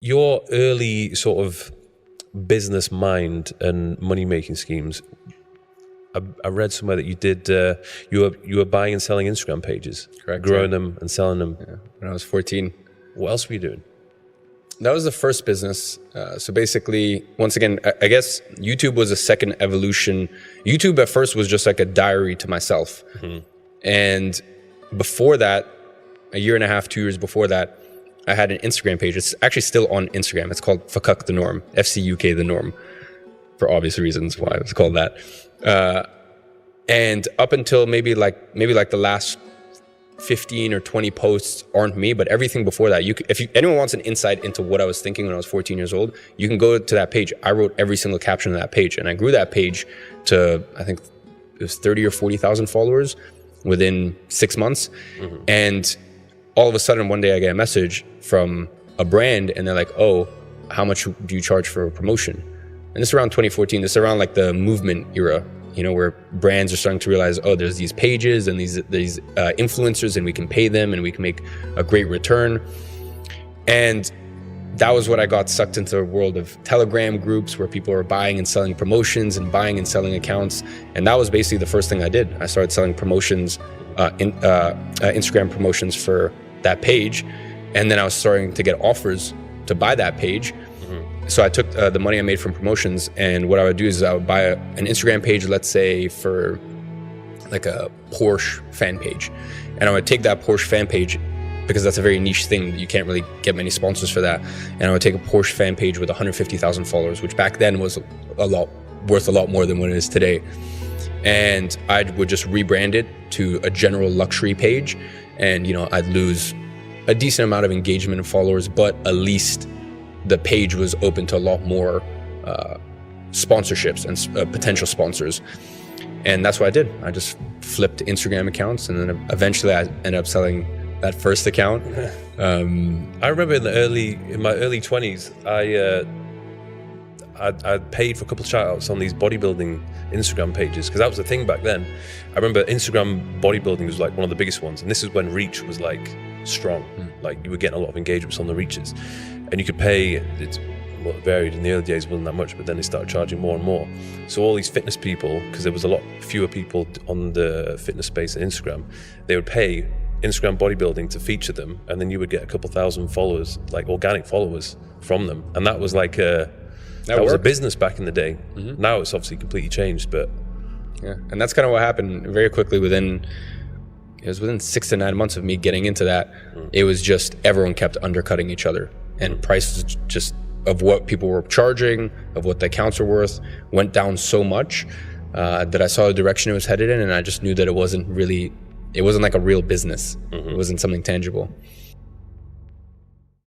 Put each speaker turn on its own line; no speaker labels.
your early sort of business mind and money making schemes. I read somewhere that you did. You were buying and selling Instagram pages,
correct?
Growing them and selling them.
Yeah, when I was 14.
What else were you doing?
That was the first business. So basically, once again, I guess YouTube was a second evolution. YouTube at first was just like a diary to myself. And before that, a year and a half, 2 years before that, I had an Instagram page. It's actually still on Instagram. It's called Fuck the Norm, FCUK the Norm, for obvious reasons why it was called that. And up until maybe like the last 15 or 20 posts aren't me, but everything before that, if anyone wants an insight into what I was thinking when I was 14 years old, you can go to that page. I wrote every single caption on that page, and I grew that page to, I think it was 30 or 40,000 followers within 6 months. And all of a sudden, one day I get a message from a brand, and they're like, "Oh, how much do you charge for a promotion?" And this is around 2014. This is around like the movement era, where brands are starting to realize, oh, there's these pages and these influencers, and we can pay them and we can make a great return. And that was what I got sucked into the world of Telegram groups where people are buying and selling promotions and buying and selling accounts. And that was basically the first thing I did. I started selling promotions, Instagram promotions for that page. And then I was starting to get offers to buy that page. So I took the money I made from promotions, and what I would do is I would buy an Instagram page, let's say for like a Porsche fan page. And I would take that Porsche fan page, because that's a very niche thing. You can't really get many sponsors for that. And I would take a Porsche fan page with 150,000 followers, which back then was worth a lot more than what it is today. And I would just rebrand it to a general luxury page. And, I'd lose a decent amount of engagement and followers, but at least the page was open to a lot more sponsorships and potential sponsors. And that's what I did. I just flipped Instagram accounts, and then eventually I ended up selling that first account.
I remember in my early 20s, I paid for a couple of shout outs on these bodybuilding Instagram pages, because that was the thing back then. I remember Instagram bodybuilding was like one of the biggest ones, and this is when reach was like strong. Like you were getting a lot of engagements on the reaches, and you could pay. It varied in the early days, wasn't that much, but then they started charging more and more. So all these fitness people, because there was a lot fewer people on the fitness space and Instagram, they would pay Instagram bodybuilding to feature them, and then you would get a couple thousand followers, like organic followers from them. And that was like that was a business back in the day. Now it's obviously completely changed, but
yeah. And that's kind of what happened very quickly. Within 6 to 9 months of me getting into that, it was just everyone kept undercutting each other, and prices just of what people were charging, of what the accounts were worth, went down so much that I saw the direction it was headed in, and I just knew that it wasn't like a real business. It wasn't something tangible.